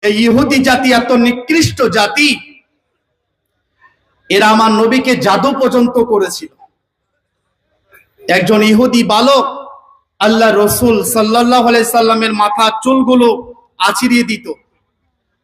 এই ইহুদি জাতি এত নিকৃষ্ট জাতি, এরা আমার নবীকে জাদু পর্যন্ত করেছিল। একজন ইহুদি বালক আল্লাহ রসুল সাল্লাল্লাহু আলাইহি সাল্লামের মাথা চুলগুলো আঁচড়িয়ে দিত।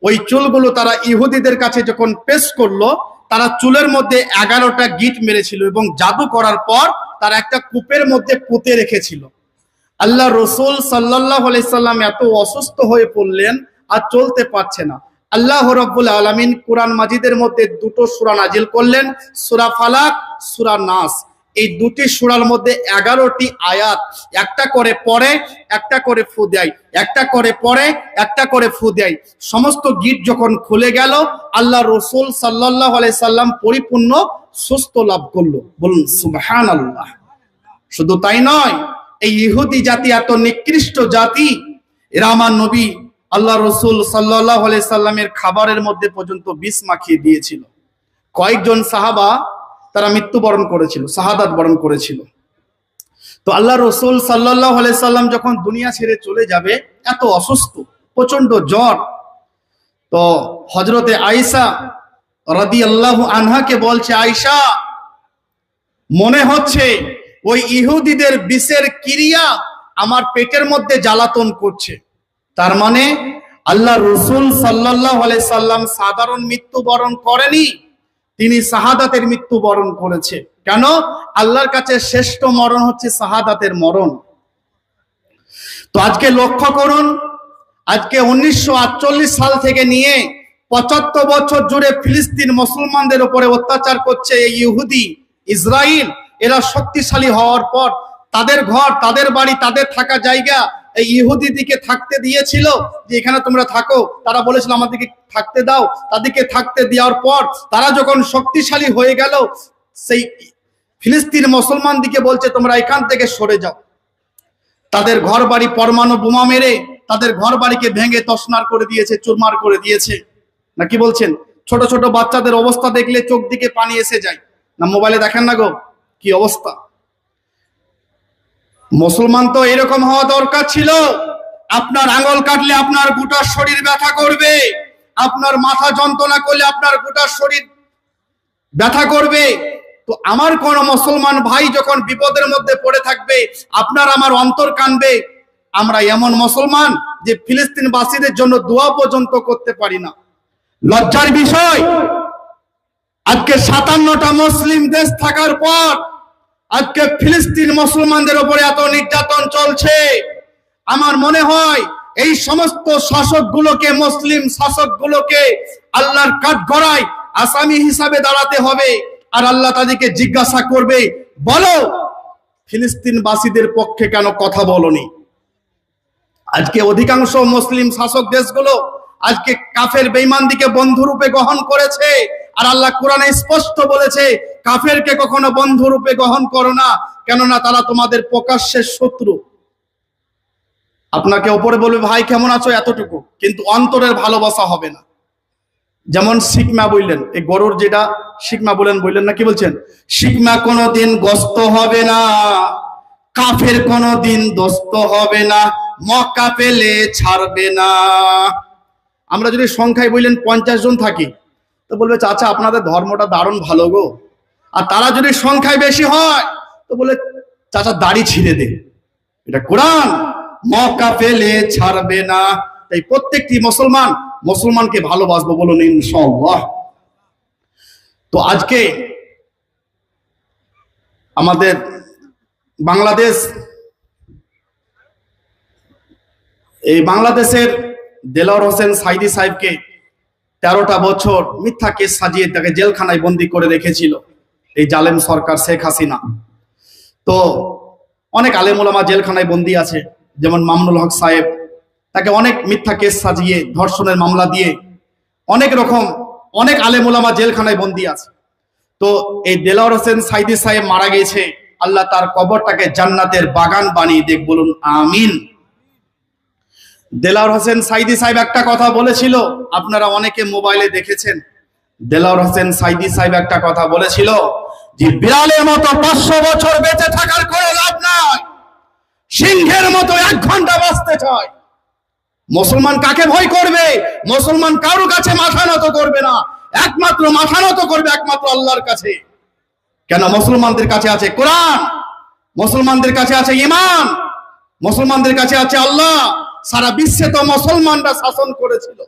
ওই চুলগুলো তারা ইহুদিদের কাছে যখন পেশ করলো, তারা চুলের মধ্যে 11টা গিট মেরেছিল এবং জাদু করার পর তারা একটা কূপের মধ্যে পুঁতে রেখেছিল। আল্লাহ রসুল সাল্লাল্লাহু আলাইহি সাল্লাম এত অসুস্থ হয়ে পড়লেন, আর চলতে পারছে না। আল্লাহ রাব্বুল আলামিন কুরআন মাজিদের মধ্যে দুটো সূরা নাজিল করলেন, সূরা ফালাক, সূরা নাস। এই দুটি সূরার মধ্যে 11টি আয়াত, একটা করে পড়ে একটা করে ফু দেয়, একটা করে পড়ে একটা করে ফু দেয়। সমস্ত গিট যখন খুলে গেল, আল্লাহ রসুল সাল্লাল্লাহু আলাইহি সাল্লাম পরিপূর্ণ সুস্থ লাভ করলো। বলুন সুবহানাল্লাহ। শুধু তাই নয়, এই ইহুদি জাতি এত নিকৃষ্ট জাতি, এরা আমার নবী আল্লাহ রসুল সাল্লাল্লাহু আলাইহি সাল্লামের খাবারের মধ্যে পর্যন্ত বিষ মাখিয়ে দিয়েছিল। কয়েকজন সাহাবা তারা মৃত্যুবরণ করেছিল, শাহাদাত বরণ করেছিল। তো আল্লাহ রসুল সাল্লাল্লাহু আলাইহি সাল্লাম যখন দুনিয়া ছেড়ে চলে যাবে, এত অসুস্থ, প্রচন্ড জ্বর। তো হযরতে আয়েশা রাদিয়াল্লাহু আনহাকে বলছে, আয়েশা, মনে হচ্ছে ওই ইহুদিদের বিষের ক্রিয়া আমার পেটের মধ্যে জ্বালাতন করছে। তার মানে আল্লাহ রসুল সাল্লাল্লাহু আলাইহি সাল্লাম সাধারণ মৃত্যুবরণ করেনি, তিনি শাহাদাতের মৃত্যুবরণ করেছে। কেন? আল্লাহর কাছে শ্রেষ্ঠ মরণ হচ্ছে শাহাদাতের মরণ। তো আজকে লক্ষ্য করুন, আজকে 1948 সাল থেকে নিয়ে 75 বছর জুড়ে ফিলিস্তিন মুসলমানদের উপরে অত্যাচার করছে এই ইহুদি ইসরাইল। এরা শক্তিশালী হওয়ার পর তাদের ঘর, তাদের বাড়ি, তাদের থাকা জায়গা এই ইহুদিদিকে থাকতে দিয়েছিল, যে এখানে তোমরা থাকো। তারা বলেছিল আমাদেরকে থাকতে দাও। তাদেরকে থাকতে দেওয়ার পর তারা যখন শক্তিশালী হয়ে গেল, সেই ফিলিস্তিন মুসলমান দিকে বলছে তোমরা এখান থেকে সরে যাও। তাদের ঘর বাড়ি পরমাণু বোমা মেরে তাদের ঘর বাড়িকে ভেঙে তছনছ করে দিয়েছে, চুরমার করে দিয়েছে। না কি বলছেন? ছোট ছোট বাচ্চাদের অবস্থা দেখলে চোখ দিকে পানি এসে যায়। না মোবাইলে দেখেন না গো কি অবস্থা। মুসলমান তো এরকম হওয়া দরকার ছিল। আপনার আঙ্গুল কাটলে আপনার গোটা শরীর ব্যথা করবে, আপনার মাথা যন্ত্রণা করলে আপনার গোটা শরীর ব্যথা করবে। তো আমার কোন মুসলমান ভাই যখন বিপদের মধ্যে পড়ে থাকবে, আপনার আমার অন্তর কানবে। আমরা এমন মুসলমান যে ফিলিস্তিনবাসীদের জন্য দোয়া পর্যন্ত করতে পারি না। লজ্জার বিষয়, আজকে 57টা মুসলিম দেশ থাকার পর আজকে ফিলিস্তিন মুসলমানদের উপরে এত নির্যাতন চলছে। আমার মনে হয় এই সমস্ত শাসকগুলোকে, মুসলিম শাসকগুলোকে আল্লাহর কাঠগড়ায় আসামি হিসাবে দাঁড়াতে হবে। আর আল্লাহ তাদেরকে জিজ্ঞাসা করবে, বলো ফিলিস্তিনবাসীদের পক্ষে কেন কথা বলনি? আজকে অধিকাংশ মুসলিম শাসক দেশগুলো আজকে কাফের বেঈমানদিকে বন্ধুরূপে গ্রহণ করেছে। আর আল্লাহ কোরআনে স্পষ্ট বলেছে, কাফেরকে কখনো বন্ধুরূপে গ্রহণ করো না, কেননা তারা তোমাদের প্রকাশ্যের শত্রু। আপনাকে উপরে বলবে ভাই কেমন আছো এতটুকু, কিন্তু অন্তরের ভালোবাসা হবে না। যেমন শিকমা বললেন, এই গরুর যেটা শিকমা বললেন না, কি বলছেন? শিকমা কোনোদিন গস্ত হবে না, কাফের কোনোদিন দোস্ত হবে না, মক্কা পেলে ছাড়বে না। আমরা যদি সংখ্যায় বললেন 50 জন থাকি, তো বলবে চাচা আপনাদের ধর্মটা দারুণ ভালো গো। আর তারা যদি সংখ্যায় বেশি হয়, তো বলে চাচা দাড়ি ছিঁড়ে দে। এটা কোরআন, মক্কা পেলে ছাড়বে না। তাই প্রত্যেকটি মুসলমানকে ভালোবাসবো, বলুন ইনশাআল্লাহ। তো আজকে আমাদের বাংলাদেশ, এই বাংলাদেশের দেলোয়ার হোসেন সাইদি সাহেবকে 13টা বছর মিথ্যা কেস সাজিয়ে তাকে জেলখানায় বন্দি করে রেখেছিল এই জালেম সরকার শেখ হাসিনা। তো অনেক আলেম ওলামা জেলখানায় বন্দি আছে, যেমন মামুনুল হক সাহেব, তাকে অনেক মিথ্যা কেস সাজিয়ে ধর্ষণের মামলা দিয়ে অনেক আলেম ওলামা জেলখানায় বন্দি আছে। তো এই দেলোয়ার হোসেন সাইদি সাহেব মারা গেছে, আল্লাহ তার কবরটাকে জান্নাতের বাগান বানিয়ে দেখ, বলুন আমিন। দেলোয়ার হোসেন সাইদি সাহেব একটা কথা বলেছিল, আপনারা অনেকে মোবাইলে দেখেছেন। দেলোয়ার হোসেন সাইদি সাহেব একটা কথা বলেছিল যে বিড়ালের মতো 500 বছর বেঁচে থাকার কোনো লাভ নাই, সিংহের মতো 1 ঘন্টা বাঁচতে চায়। মুসলমান কাকে ভয় করবে? মুসলমান কারো কাছে মাথা নত করবে না, একমাত্র মাথা নত করবে একমাত্র আল্লাহর কাছে। কেন? মুসলমানদের কাছে আছে কোরআন, মুসলমানদের কাছে আছে ঈমান, মুসলমানদের কাছে আছে আল্লাহ। সারা বিশ্বে তো মুসলমানরা শাসন করেছিল,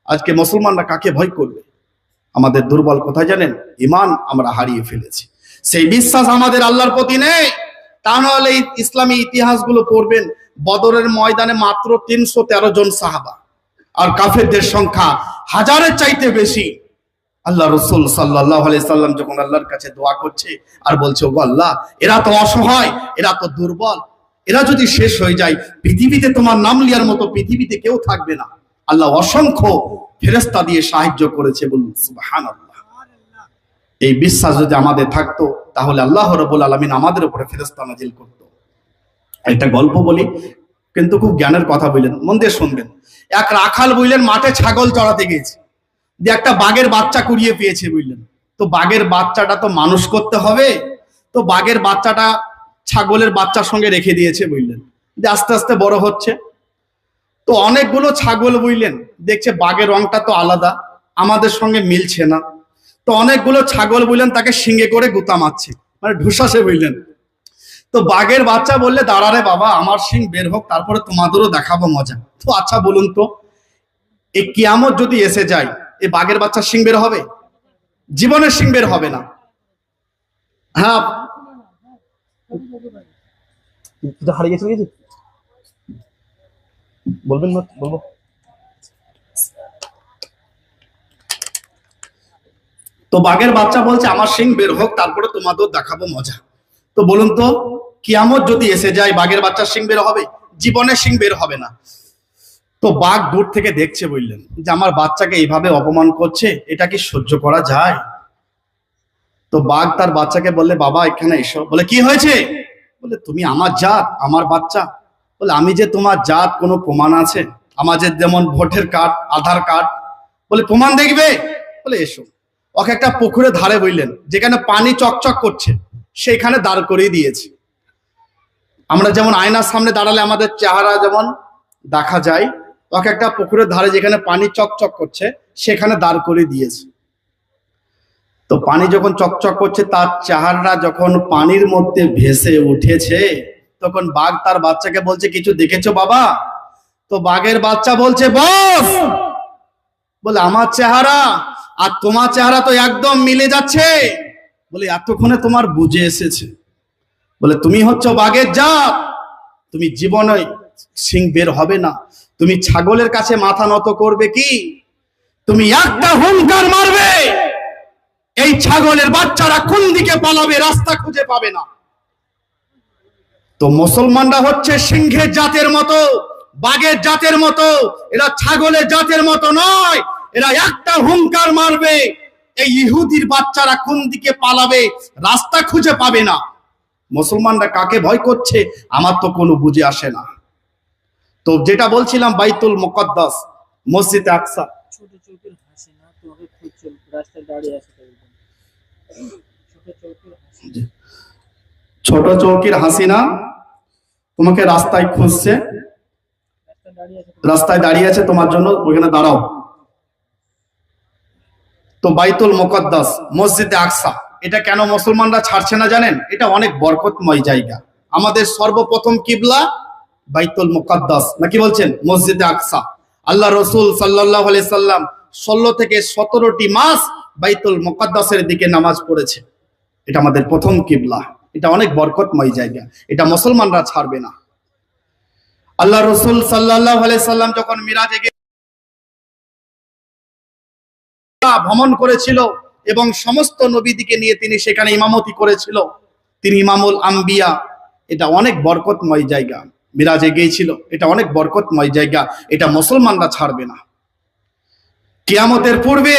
আজকে মুসলমানরা কাকে ভয় করবে? আমাদের দুর্বল কোথায় জানেন? ঈমান আমরা হারিয়ে ফেলেছি, সেই বিশ্বাস আমাদের আল্লাহর প্রতি নেই। তা নাহলে এই ইসলামী ইতিহাসগুলো পড়বেন, বদরের ময়দানে মাত্র 313 জন সাহাবা, আর কাফেরদের সংখ্যা হাজারের চাইতে বেশি। আল্লাহ রসুল সাল্লাল্লাহু আলাইহি সাল্লাম যখন আল্লাহর কাছে দোয়া করছে আর বলছে, ওগো আল্লাহ, এরা তো অসহায়, এরা তো দুর্বল, এরা যদি শেষ হয়ে যায় পৃথিবীতে তোমার নাম লিয়ার মতো পৃথিবীতে কেউ থাকবে না। আল্লাহ অসংখ্য ফেরেশতা দিয়ে সাহায্য করেছে, বলুন সুবহানাল্লাহ। এই বিশ্বাস যদি আমাদের থাকতো তাহলে আল্লাহ রাব্বুল আলামিন আমাদের উপরে ফেরেশতা নাজিল করতো। একটা গল্প বলি, কিন্তু খুব জ্ঞানের কথা বললেন, মন দিয়ে শুনবেন। এক রাখাল বুঝলেন মাঠে ছাগল চড়াতে গিয়েছে, দিয়ে একটা বাঘের বাচ্চা কুড়িয়ে পেয়েছে বুঝলেন। তো বাঘের বাচ্চাটা তো মানুষ করতে হবে, তো বাঘের বাচ্চাটা ছাগলের বাচ্চার সঙ্গে রেখে দিয়েছে বুঝলেন। দিয়ে আস্তে আস্তে বড় হচ্ছে, তো অনেকগুলো ছাগল বুঝলেন দেখছে বাঘের রংটা তো আলাদা, আমাদের সঙ্গে মিলছে না। তো অনেকগুলো ছাগল বুঝলেন তাকে শিঙে করে গুতা মারছে, মানে ঢুসাসে বুঝলেন। তো বাঘের বাচ্চা বললে, দাঁড়ারে বাবা, আমার শিং বের হোক, তারপরে তোমাদেরও দেখাবো মজা। তো আচ্ছা বলুন তো, এই কিয়ামত যদি এসে যায়, এই বাঘের বাচ্চা শিং বের হবে? জীবনের শিং বের হবে না। হ্যাঁ, হারিয়ে গেছে, বলবেন না? বলবো। তো বাঘের বাচ্চা বলছে, আমার শিং বের হোক, তারপরে তোমাদের দেখাবো মজা। তো বলুন তো, কিয়ামত যদি এসে যায়, বাঘের বাচ্চার শিং বের হবে? জীবনের শিং বের হবে না। তো বাঘ দূর থেকে দেখছে বললেন যে আমার বাচ্চাকে এইভাবে অপমান করছে, এটা কি সহ্য করা যায়? তো বাঘ তার বাচ্চাকে বললে, বাবা এখানে এসো। বলে, কি হয়েছে? বলে, তুমি আমার জাত, আমার বাচ্চা। বলে, আমি যে তোমার জাত কোনো প্রমাণ আছে? আমাদের যেমন ভোটের কার্ড, আধার কার্ড। বলে, প্রমাণ দেখবে? বলে, এসো। ওকে একটা পুকুরে ধারে বললেন, যেখানে পানি চকচক করছে, সেখানে দাঁড় করিয়ে দিয়েছে। আমরা যেমন আয়নার সামনে দাঁড়ালে আমাদের চেহারা যেমন দেখা যায়, ওকে একটা পুকুরের ধারে যেখানে পানি চকচক করছে সেখানে দাঁড় করিয়ে দিয়েছে। তো পানি যখন চকচক করছে, তার চেহারা যখন পানির মধ্যে ভেসে উঠেছে, তখন বাঘ তার বাচ্চাকে বলছে, কিছু দেখেছো বাবা? তো বাঘের বাচ্চা বলছে, বস, বলে আমার চেহারা আর তোমার চেহারা তো একদম মিলে যাচ্ছে। বলে, এতক্ষণে তোমার বুঝে এসেছে। বলে, তুমি হচ্ছে বাঘের জাত, তুমি জীবনে সিং বের হবে না, তুমি ছাগলের কাছে মাথা নত করবে কি? তুমি একটা হুঙ্কার মারবে, এই ছাগলের বাচ্চারা কোন দিকে পালাবে, রাস্তা খুঁজে পাবে না। তো মুসলমানরা হচ্ছে সিংহের জাতের মতো, বাঘের জাতের মতো, এরা ছাগলের জাতের মতো নয়। এরা একটা হুঙ্কার মারবে, এই ইহুদির বাচ্চারা কোন দিকে পালাবে, রাস্তা খুঁজে পাবে না। মুসলমানরা কাকে ভয় করছে আমার তো কোনো বুঝে আসে না। তো যেটা বলছিলাম, বাইতুল মুকদ্দাস, মসজিদে আকসা, ছোট চৌকির হাসিনা তোমাকে খুঁজছে, রাস্তায় দাঁড়িয়ে আছে। ছোট চৌকির হাসিনা তোমাকে রাস্তায় খুঁজছে, রাস্তায় দাঁড়িয়ে আছে তোমার জন্য, ওখানে দাঁড়াও। তো বাইতুল মুকদ্দাস, মসজিদে আকসা, এটা কেন মুসলমানরা ছাড়ছে না জানেন? এটা অনেক বরকতময় জায়গা। আমাদের সর্বপ্রথম কিবলা বাইতুল মুকদ্দাস, নাকি বলছেন? মসজিদে আকসা। আল্লাহ রসুল সাল্লাল্লাহু আলাইহি সাল্লাম 16 থেকে 17টি মাস বাইতুল মুকদ্দাসের দিকে নামাজ পড়েছে। এটা আমাদের প্রথম কিবলা, এটা অনেক বরকতময় জায়গা, এটা মুসলমানরা ছাড়বে না। আল্লাহ রসুল সাল্লাল্লাহু আলাইহি সাল্লাম যখন মিরাজে ভ্রমণ করেছিল এবং সমস্ত নবীদিকে নিয়ে তিনি সেখানে ইমামতি করেছিল, তিনি ইমামুল আম্বিয়া, এটা অনেক বরকতময় জায়গা। মিরাজে গিয়েছিল, এটা অনেক বরকতময় জায়গা, এটা মুসলমানরা ছাড়বে না। কিয়ামতের পূর্বে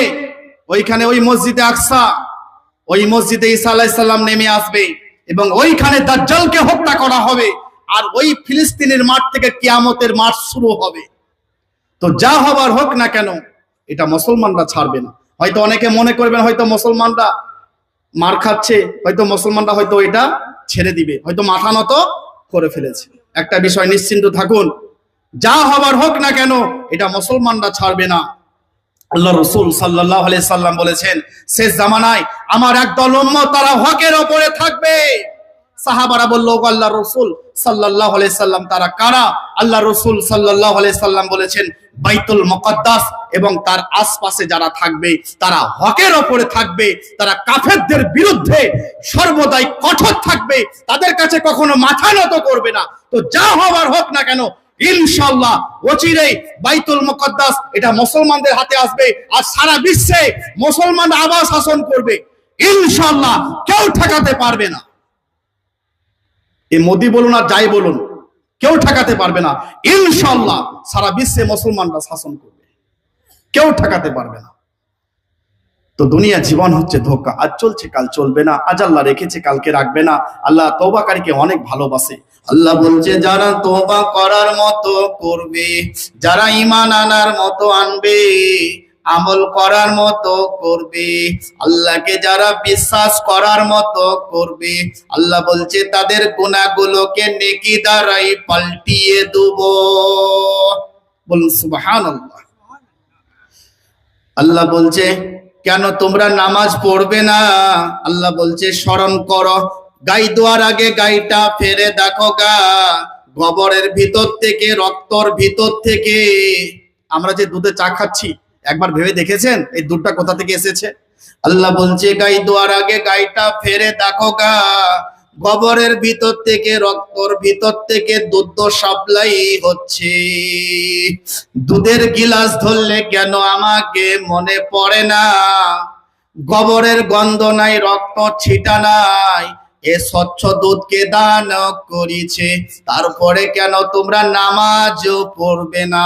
ওইখানে ওই মসজিদে আকসা, ওই মসজিদে ঈসা আলাইহিস সালাম নেমে আসবে এবং ওইখানে দাজ্জালকে হত্যা করা হবে, আর ওই ফিলিস্তিনের মাঠ থেকে কিয়ামতের মাঠ শুরু হবে। তো যা হবার হোক না কেন, এটা মুসলমানরা ছাড়বে না। হয়তো অনেকে মনে করবেন হয়তো মুসলমানরা মার খাচ্ছে, হয়তো মুসলমানরা হয়তো এটা ছেড়ে দিবে, হয়তো মাথা নত করে ফেলেছে। একটা বিষয় নিশ্চিন্ত থাকুন, যা হবার হোক না কেন এটা মুসলমানরা ছাড়বে না। আল্লাহ রাসূল সাল্লাল্লাহু আলাইহি সাল্লাম বলেছেন, শেষ জামানায় আমার একদল উম্মত তারা হকের উপরে থাকবে। সাহাবারা বলল, ও আল্লাহর রাসূল সাল্লাল্লাহু আলাইহি সাল্লাম তারা কারা? আল্লাহ রাসূল সাল্লাল্লাহু আলাইহি সাল্লাম বলেছেন, বাইতুল মুকদ্দাস এবং তার আশপাশে যারা থাকবে তারা হকের উপরে থাকবে, তারা কাফেরদের বিরুদ্ধে সর্বদাই কঠোর থাকবে, তাদের কাছে কখনো মাথা নত করবে না। তো যা হবার হোক না কেন ইনশাআল্লাহ অচিরেই বাইতুল মুকদ্দাস এটা মুসলমানদের হাতে আসবে, আর সারা বিশ্বে মুসলমান আবার শাসন করবে ইনশাআল্লাহ, কেউ ঠেকাতে পারবে না। এই মোদি বলুন আর যাই বলুন, কেউ ঠেকাতে পারবে না ইনশাআল্লাহ। সারা বিশ্বে মুসলমানরা শাসন করবে, কেউ ঠেকাতে পারবে না। তো দুনিয়া জীবন হচ্ছে ধোঁকা, আজ চলছে কাল চলবে না, আজ আল্লাহ রেখেছে কালকে রাখবে না। আল্লাহ তওবাকারীকে অনেক ভালোবাসে। আল্লাহ বলছে, যারা তওবা করার মতো করবে, যারা ঈমান আনার মতো আনবে, আমল করার মতো করবে, আল্লাহকে যারা বিশ্বাস করার মতো করবে, আল্লাহ বলছে তাদের গুনাহগুলোকে নেকি দ্বারাই পাল্টিয়ে দেব। বলুন সুবহানাল্লাহ। আল্লাহ বলছে, কেন তোমরা নামাজ পড়বে না? আল্লাহ বলছে, স্মরণ করো, গাই দোয়ার আগে গাইটা ফেরে দেখো গা, গোবরের ভিতর থেকে, রক্তর ভিতর থেকে। আমরা যে দুধে চা খাচ্ছি একবার ভেবে দেখেছেন এই দুধটা কোথা থেকে এসেছে? আল্লাহ বলছে, গাই দোয়ার আগে গাইটা ফেরে দেখো গা, গোবরের ভিতর থেকে, রক্তর ভিতর থেকে দুধ সাপ্লাই হচ্ছে। দুধের গিলাস ধরলে কেন আমাকে মনে পড়ে না? গোবরের গন্ধ নাই, রক্ত ছিটা নাই, এ স্বচ্ছ দুধকে দান করেছে। তারপরে কেন তোমরা নামাজ পড়বে না?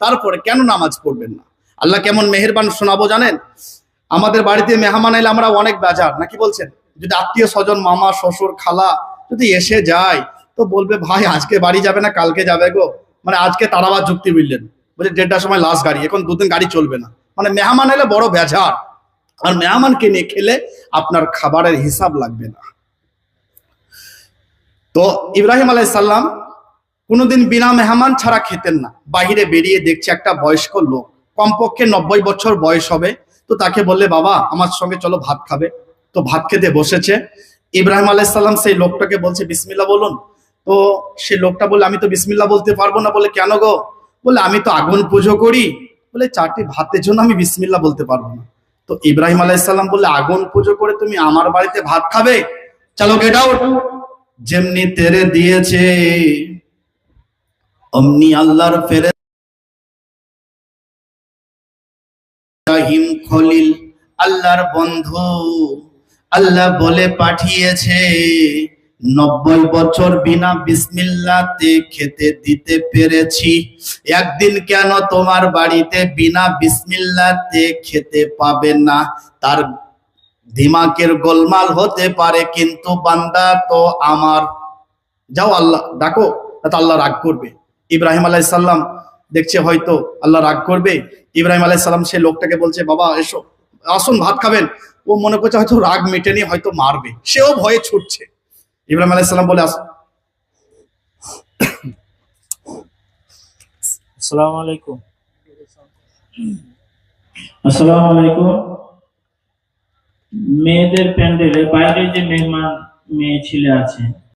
তারপরে কেন নামাজ পড়বেন না? আল্লাহ কেমন মেহেরবান শোনাবো জানেন? আমাদের বাড়িতে মেহমান এলে আমরা অনেক বেজার, নাকি বলছেন? যদি আত্মীয় স্বজন, মামা শ্বশুর খালা যদি এসে যায় তো বলবে, ভাই আজকে বাড়ি যাবে না কালকে যাবে গো, মানে আজকে তারাবাদ যুক্তি বুঝলেন, বলে 1:30টার সময় লাস্ট গাড়ি, এখন 2 দিন গাড়ি চলবে না। মানে মেহমান এলে বড় বেজার, আর মেহমানকে নিয়ে খেলে আপনার খাবারের হিসাব লাগবে না। তো ইব্রাহিম আলাইহিস সালাম কোনোদিন বিনা মেহমান ছাড়া খেতেন না। বাহিরে বেরিয়ে দেখছে একটা বয়স্ক লোক, কমপক্ষে 90 বছর বয়স হবে। তো তাকে বললে, বাবা আমার সঙ্গে চলো ভাত খাবে। তো ভাত খেতে বসেছে। ইব্রাহিম আলাইহিস সালাম সেই লোকটাকে বলছে, বিসমিল্লাহ বলুন। তো সেই লোকটা বলে, আমি তো বিসমিল্লাহ বলতে পারবো না। বলে, কেন গো? বলে, আমি তো আগুন পুজো করি। বলে, 4টি ভাতের জন্য আমি বিসমিল্লাহ বলতে পারবো না। তো ইব্রাহিম আলাইহিস সালাম বললে, আগুন পুজো করে তুমি আমার বাড়িতে ভাত খাবে? চলো গেট আউট। যেমনি তেরে দিয়েছে অমনি আল্লাহর ফেরেশতা ইব্রাহিম খলিল, আল্লাহর বন্ধু, আল্লাহ বলে পাঠিয়েছে 90 বছর বিনা বিসমিল্লাহতে খেতে দিতে পেরেছি, একদিন কেন তোমার বাড়িতে বিনা বিসমিল্লাহতে খেতে পাবে না? তার দিমাগের গোলমাল হতে পারে, কিন্তু বান্দা তো আমার। যাও আল্লাহ ডাকো, তা আল্লাহ রাগ করবে। ইব্রাহিম আলাইহিস সালাম দেখছে হয়তো আল্লাহ রাগ করবে। ইব্রাহিম আলাইহিস সালাম সেই লোকটাকে বলছে, বাবা এসো, আসুন ভাত খাবেন। ও মনে করছে হয়তো রাগ মেটেনি, হয়তো মারবে, সেও ভয়ে ছুটছে। ইব্রাহিম আলাইহিস সালাম বলে, আসসালামু আলাইকুম। আসসালামু আলাইকুম। মেয়েদের প্যান্ডেলে বাইরে যে মেহমান মেয়ে ছেলে আছে